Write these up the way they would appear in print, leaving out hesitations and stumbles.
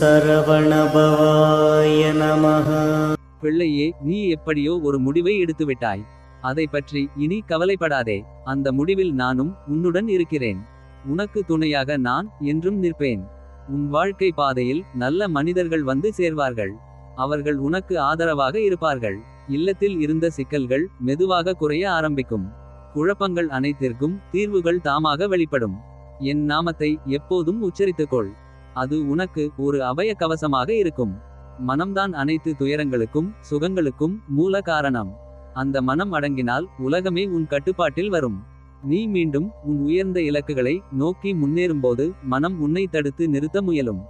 சரவணபவாய நமः. பிள்ளையே, நீ எப்படியோ ஒரு முடிவை எடுத்துவிட்டாய். அதை பற்றி இனி கவலைப்படாதே. அந்த முடிவில் நானும் உன்னுடன் இருக்கிறேன். உனக்கு துணையாக நான் என்றும் நிற்பேன். உன் வாழ்க்கை பாதையில் நல்ல மனிதர்கள் வந்து சேர்வார்கள். அவர்கள் உனக்கு ஆதரவாக இருப்பார்கள். இல்லத்தில் இருந்த சிக்கல்கள் மெதுவாக குறைய ஆரம்பிக்கும். குழப்பங்கள் அனைத்திற்கும் தீர்வுகள் தாமாக வெளிப்படும். என் நாமத்தை எப்போதும் உச்சரித்துக்கொள். அது உனக்கு ஒரு அபய கவசமாக இருக்கும். மனம்தான் அனைத்து துயரங்களுக்கும் சுகங்களுக்கும் மூல காரணம். அந்த மனம் அடங்கினால் உலகமே உன் கட்டுப்பாட்டில் வரும். நீ மீண்டும் உன் உயர்ந்த இலக்குகளை நோக்கி முன்னேறும்போது மனம் உன்னை தடுத்து நிறுத்த முயலும்.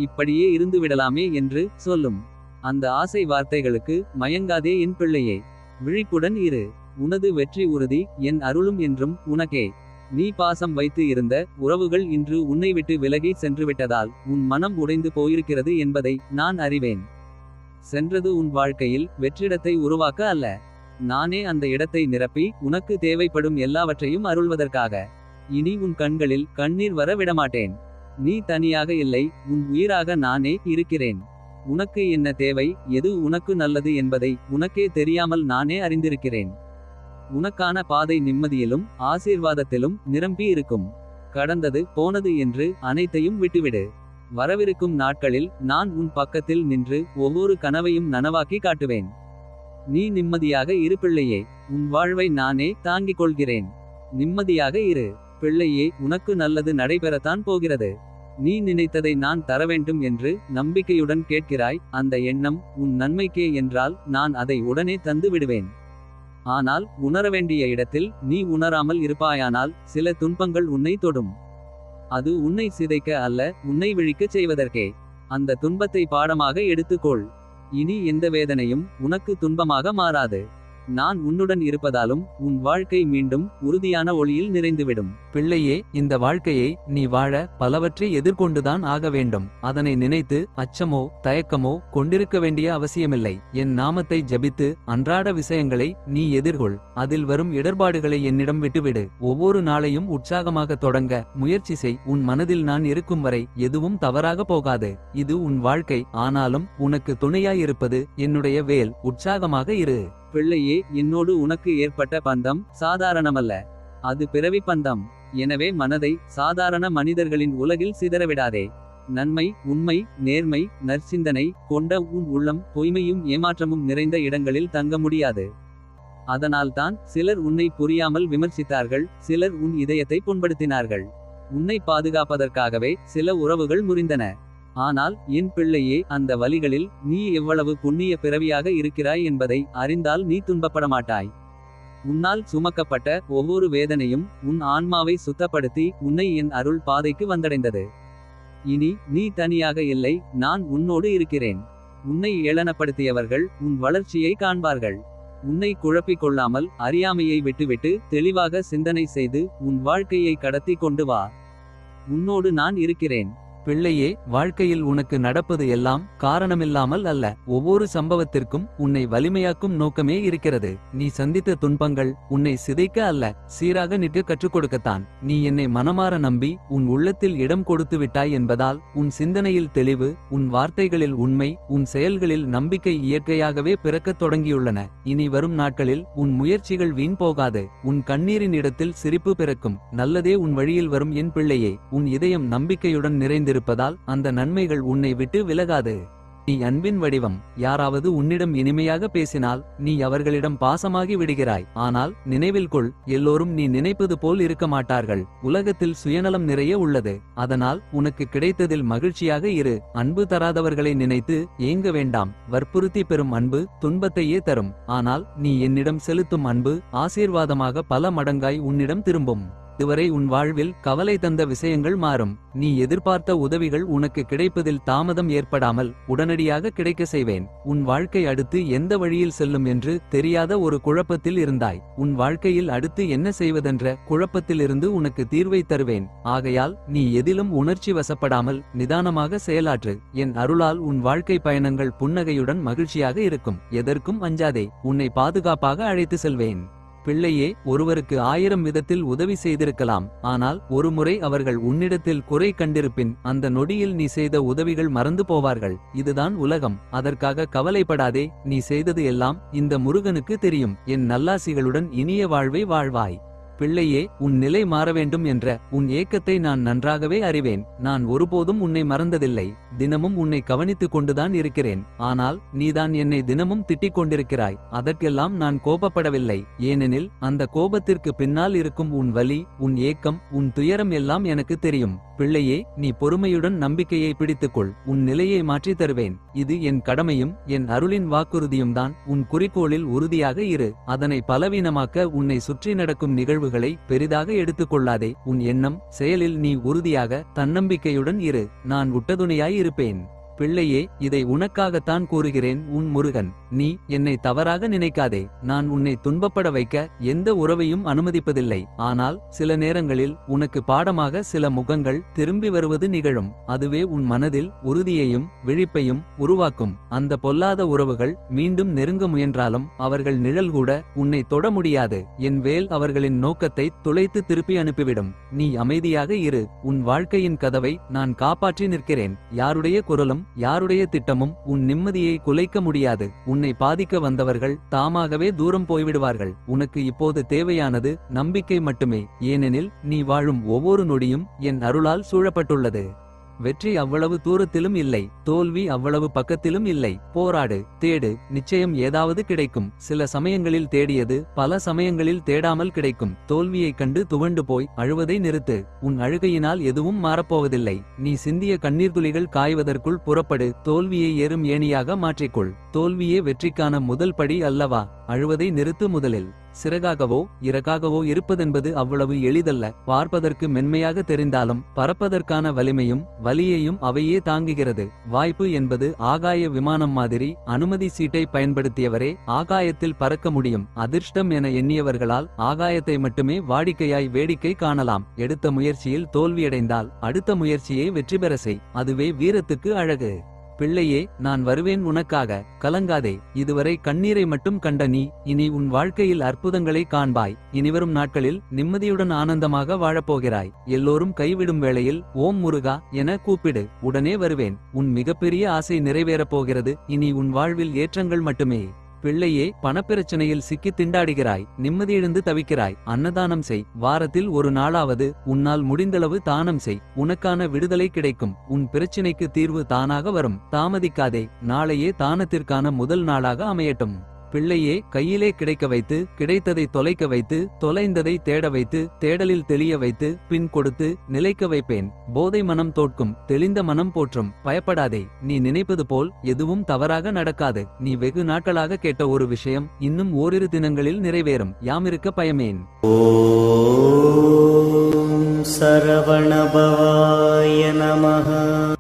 இப்படியே இருந்துவிடலாமே என்று சொல்லும். அந்த ஆசை வார்த்தைகளுக்கு மயங்காதே என் பிள்ளையே. விழிப்புடன் இரு. உனது வெற்றி உறுதி என் அருளும் என்றும் உனக்கே. நீ பாசம் வைத்து இருந்த உறவுகள் இன்று உன்னை விட்டு விலகி சென்றுவிட்டதால் உன் மனம் உடைந்து போயிருக்கிறது என்பதை நான் அறிவேன். சென்றது உன் வாழ்க்கையில் வெற்றிடத்தை உருவாக்க அல்ல. நானே அந்த இடத்தை நிரப்பி உனக்கு தேவைப்படும் எல்லாவற்றையும் அருள்வதற்காக. இனி உன் கண்களில் கண்ணீர் வர விடமாட்டேன். நீ தனியாக இல்லை, உன் உயிராக நானே இருக்கிறேன். உனக்கு என்ன தேவை, எது உனக்கு நல்லது என்பதை உனக்கே தெரியாமல் நானே அறிந்திருக்கிறேன். உனக்கான பாதை நிம்மதியிலும் ஆசீர்வாதத்திலும் நிரம்பி இருக்கும். கடந்தது போனது என்று அனைத்தையும் விட்டுவிடு. வரவிருக்கும் நாட்களில் நான் உன் பக்கத்தில் நின்று ஒவ்வொரு கனவையும் நனவாக்கி காட்டுவேன். நீ நிம்மதியாக இரு பிள்ளையே. உன் வாழ்வை நானே தாங்கிக் கொள்கிறேன். நிம்மதியாக இரு பிள்ளையே. உனக்கு நல்லது நடைபெறத்தான் போகிறது. நீ நினைத்ததை நான் தரவேண்டும் என்று நம்பிக்கையுடன் கேட்கிறாய். அந்த எண்ணம் உன் நன்மைக்கே என்றால் நான் அதை உடனே தந்து விடுவேன். ஆனால் உணரவேண்டிய இடத்தில் நீ உணராமல் இருப்பாயானால் சில துன்பங்கள் உன்னை தொடும். அது உன்னை சிதைக்க அல்ல, உன்னை விழிக்கச் செய்வதற்கே. அந்த துன்பத்தை பாடமாக எடுத்துக்கொள். இனி எந்த வேதனையும் உனக்கு துன்பமாக மாறாது. நான் உன்னுடன் இருப்பதாலும் உன் வாழ்க்கை மீண்டும் உறுதியான ஒளியில் நிறைந்துவிடும். பிள்ளையே, இந்த வாழ்க்கையை நீ வாழ பலவற்றை எதிர்கொண்டுதான் ஆக வேண்டும். அதனை நினைத்து அச்சமோ தயக்கமோ கொண்டிருக்க வேண்டிய அவசியமில்லை. என் நாமத்தை ஜபித்து அன்றாட விஷயங்களை நீ எதிர்கொள். அதில் வரும் இடர்பாடுகளை என்னிடம் விட்டுவிடு. ஒவ்வொரு நாளையும் உற்சாகமாக தொடங்க முயற்சி செய். உன் மனதில் நான் இருக்கும் வரை எதுவும் தவறாக போகாது. இது உன் வாழ்க்கை. ஆனாலும் உனக்கு துணையாயிருப்பது என்னுடைய வேல். உற்சாகமாக இரு பிள்ளையே. என்னோடு உனக்கு ஏற்பட்ட பந்தம் சாதாரணமல்ல, அது பிறவி பந்தம். எனவே மனதை சாதாரண மனிதர்களின் உலகில் சிதறவிடாதே. நன்மை, உண்மை, நேர்மை, நற்சிந்தனை கொண்ட உன் உள்ளம் பொய்மையும் ஏமாற்றமும் நிறைந்த இடங்களில் தங்க முடியாது. அதனால்தான் சிலர் உன்னை புரியாமல் விமர்சித்தார்கள். சிலர் உன் இதயத்தை புண்படுத்தினார்கள். உன்னை பாதுகாப்பதற்காகவே சில உறவுகள் முறிந்தன. ஆனால் என் பிள்ளையே, அந்த வழிகளில் நீ எவ்வளவு புண்ணிய பிறவியாக இருக்கிறாய் என்பதை அறிந்தால் நீ துன்பப்படமாட்டாய். உன்னால் சுமக்கப்பட்ட ஒவ்வொரு வேதனையும் உன் ஆன்மாவை சுத்தப்படுத்தி உன்னை என் அருள் பாதைக்கு வந்தடைந்தது. இனி நீ தனியாக இல்லை, நான் உன்னோடு இருக்கிறேன். உன்னை ஏளனப்படுத்தியவர்கள் உன் வளர்ச்சியை காண்பார்கள். உன்னை குழப்பிக் கொள்ளாமல் அறியாமையை விட்டுவிட்டு தெளிவாக சிந்தனை செய்து உன் வாழ்க்கையை கடத்தி கொண்டு வா. உன்னோடு நான் இருக்கிறேன். பிள்ளையே, வாழ்க்கையில் உனக்கு நடப்பது எல்லாம் காரணமில்லாமல் அல்ல. ஒவ்வொரு சம்பவத்திற்கும் உன்னை வலிமையாக்கும் நோக்கமே இருக்கிறது. நீ சந்தித்த துன்பங்கள் உன்னை சிதைக்க அல்ல, சீராக நிற்க கற்றுக் கொடுக்கத்தான். நீ என்னை மனமாற நம்பி உன் உள்ளத்தில் இடம் கொடுத்து விட்டாய் என்பதால் உன் சிந்தனையில் தெளிவு, உன் வார்த்தைகளில் உண்மை, உன் செயல்களில் நம்பிக்கை இயற்கையாகவே பிறக்கத் தொடங்கியுள்ளன. இனி வரும் நாட்களில் உன் முயற்சிகள் வீண் போகாது. உன் கண்ணீரின் இடத்தில் சிரிப்பு பிறக்கும். நல்லதே உன் வழியில் வரும் என் பிள்ளையே. உன் இதயம் நம்பிக்கையுடன் நிறைந்திருப்பதால் அந்த நன்மைகள் உன்னை விட்டு விலகாது. நீ அன்பின் வடிவம். யாராவது உன்னிடம் இனிமையாக பேசினால் நீ அவர்களிடம் பாசமாகி விடுகிறாய். ஆனால் நினைவில் கொள், எல்லோரும் நீ நினைப்பது போல் இருக்க மாட்டார்கள். உலகத்தில் சுயநலம் நிறைய உள்ளது. அதனால் உனக்கு கிடைத்ததில் மகிழ்ச்சியாக இரு. அன்பு தராதவர்களை நினைத்து ஏங்க வேண்டாம். வற்புறுத்தி பெறும் அன்பு துன்பத்தையே தரும். ஆனால் நீ என்னிடம் செலுத்தும் அன்பு ஆசீர்வாதமாக பல மடங்காய் உன்னிடம் திரும்பும். இதுவரை உன் வாழ்வில் கவலை தந்த விஷயங்கள் மாறும். நீ எதிர்பார்த்த உதவிகள் உனக்கு கிடைப்பதில் தாமதம் ஏற்படாமல் உடனடியாக கிடைக்க செய்வேன். உன் வாழ்க்கை அடுத்து எந்த வழியில் செல்லும் என்று தெரியாத ஒரு குழப்பத்தில் இருந்தாய். உன் வாழ்க்கையில் அடுத்து என்ன செய்வதென்ற குழப்பத்திலிருந்து உனக்கு தீர்வை தருவேன். ஆகையால் நீ எதிலும் உணர்ச்சி வசப்படாமல் நிதானமாக செயலாற்று. என் அருளால் உன் வாழ்க்கை பயணங்கள் புன்னகையுடன் மகிழ்ச்சியாக இருக்கும். எதற்கும் அஞ்சாதே. உன்னை பாதுகாப்பாக அழைத்து செல்வேன். பிள்ளையே, ஒருவருக்கு 1000 விதத்தில் உதவி செய்திருக்கலாம். ஆனால் ஒருமுறை அவர்கள் உன்னிடத்தில் குறை கண்டிருப்பின் அந்த நொடியில் நீ செய்த உதவிகள் மறந்து போவார்கள். இதுதான் உலகம். அதற்காக கவலைப்படாதே. நீ செய்தது எல்லாம் இந்த முருகனுக்கு தெரியும். என் நல்லாசிகளுடன் இனிய வாழ்வை வாழ்வாய். பிள்ளையே, உன் நிலை மாறவேண்டும் என்ற உன் ஏக்கத்தை நான் நன்றாகவே அறிவேன். நான் ஒருபோதும் உன்னை மறந்ததில்லை. தினமும் உன்னை கவனித்துக் கொண்டுதான் இருக்கிறேன். ஆனால் நீதான் என்னை தினமும் திட்டிக் கொண்டிருக்கிறாய். அதற்கெல்லாம் நான் கோபப்படவில்லை. ஏனெனில் அந்த கோபத்திற்கு பின்னால் இருக்கும் உன் வலி, உன் ஏக்கம், உன் துயரம் எல்லாம் எனக்கு தெரியும். பிள்ளையே, நீ பொறுமையுடன் நம்பிக்கையை பிடித்துக்கொள். உன் நிலையை மாற்றித் தருவேன். இது என் கடமையும் என் அருளின் வாக்குறுதியும் தான். உன் குறிக்கோளில் உறுதியாக இரு. அதனை பலவீனமாக்க உன்னை சுற்றி நடக்கும் நிகழ்வுகளை பெரிதாக எடுத்துக்கொள்ளாதே. உன் எண்ணம், செயலில் நீ உறுதியாக தன்னம்பிக்கையுடன் இரு. நான் உட்டதுணையாய் இருப்பேன். பிள்ளையே, இதை உனக்காகத்தான் கூறுகிறேன். உன் முருகன். நீ என்னை தவறாக நினைக்காதே. நான் உன்னை துன்பப்பட வைக்க எந்த உறவையும் அனுமதிப்பதில்லை. ஆனால் சில நேரங்களில் உனக்கு பாடமாக சில முகங்கள் திரும்பி வருவது நிகழும். அதுவே உன் மனதில் உறுதியையும் விழிப்பையும் உருவாக்கும். அந்த பொல்லாத உறவுகள் மீண்டும் நெருங்க முயன்றாலும் அவர்கள் நிழல் கூட உன்னை தொட முடியாது. என் வேல் அவர்களின் நோக்கத்தை துளைத்து திருப்பி அனுப்பிவிடும். நீ அமைதியாக இரு. உன் வாழ்க்கையின் கதவை நான் காப்பாற்றி நிற்கிறேன். யாருடைய குரலும் யாருடைய திட்டமும் உன் நிம்மதியை குலைக்க முடியாது. உன்னை பாதிக்க வந்தவர்கள் தாமாகவே தூரம் போய்விடுவார்கள். உனக்கு இப்போது தேவையானது நம்பிக்கை மட்டுமே. ஏனெனில் நீ வாழும் ஒவ்வொரு நொடியும் என் அருளால் சூழப்பட்டுள்ளது. வெற்றி அவ்வளவு தூரத்திலும் இல்லை. தோல்வி அவ்வளவு பக்கத்திலும் இல்லை. போராடு, தேடு, நிச்சயம் ஏதாவது கிடைக்கும். சில சமயங்களில் தேடியது பல சமயங்களில் தேடாமல் கிடைக்கும். தோல்வியைக் கண்டு துவண்டு போய் அழுவதை நிறுத்து. உன் அழுகையினால் எதுவும் மாறப்போவதில்லை. நீ சிந்திய கண்ணீர் துளிகள் காய்வதற்குள் புறப்படு. தோல்வியை ஏறும் ஏணியாக மாற்றிக்கொள். தோல்வியே வெற்றிக்கான முதல் படி அல்லவா? அழுவதை நிறுத்து. முதலில் சிறகாகவோ இறகாகவோ இருப்பதென்பது அவ்வளவு எளிதல்ல. பார்ப்பதற்கு மென்மையாக தெரிந்தாலும் பறப்பதற்கான வலிமையும் வலியையும் அவையே தாங்குகிறது. வாய்ப்பு என்பது ஆகாய விமானம் மாதிரி. அனுமதி சீட்டை பயன்படுத்தியவரே ஆகாயத்தில் பறக்க முடியும். அதிர்ஷ்டம் என எண்ணியவர்களால் ஆகாயத்தை மட்டுமே வாடிக்கையாய் வேடிக்கை காணலாம். எடுத்த முயற்சியில் தோல்வியடைந்தால் அடுத்த முயற்சியை வெற்றி பெற செய். அதுவே வீரத்துக்கு அழகு. பிள்ளையே, நான் வருவேன் உனக்காக. கலங்காதே. இதுவரை கண்ணீரை மட்டும் கண்ட நீ இனி உன் வாழ்க்கையில் அற்புதங்களை காண்பாய். இனிவரும் நாட்களில் நிம்மதியுடன் ஆனந்தமாக வாழப்போகிறாய். எல்லோரும் கைவிடும் வேளையில் ஓம் முருகா என கூப்பிடு. உடனே வருவேன். உன் மிகப்பெரிய ஆசை நிறைவேறப் போகிறது. இனி உன் வாழ்வில் ஏற்றங்கள் மட்டுமே. பிள்ளையே, பணப்பிரச்சனையில் சிக்கி திண்டாடுகிறாய். நிம்மதியிழந்து தவிக்கிறாய். அன்னதானம் செய். வாரத்தில் ஒரு நாளாவது உன்னால் முடிந்தளவு தானம் செய். உனக்கான விடுதலை கிடைக்கும். உன் பிரச்சினைக்கு தீர்வு தானாக வரும். தாமதிக்காதே. நாளையே தானத்திற்கான முதல் நாளாக அமையட்டும். பிள்ளையே, கையிலே கிடைக்க வைத்து கிடைத்ததை தொலைக்க வைத்து தொலைந்ததை தேட வைத்து தேடலில் தெளிய வைத்து பின் கொடுத்து நிலைக்க வைப்பேன். போதை மனம் தோற்கும். தெளிந்த மனம் போற்றும். பயப்படாதே. நீ நினைப்பது போல் எதுவும் தவறாக நடக்காது. நீ வெகு நாட்களாக கேட்ட ஒரு விஷயம் இன்னும் ஓரிரு தினங்களில் நிறைவேறும். யாமிருக்க பயமேன். ஓம் சரவணபவாய நமஹ.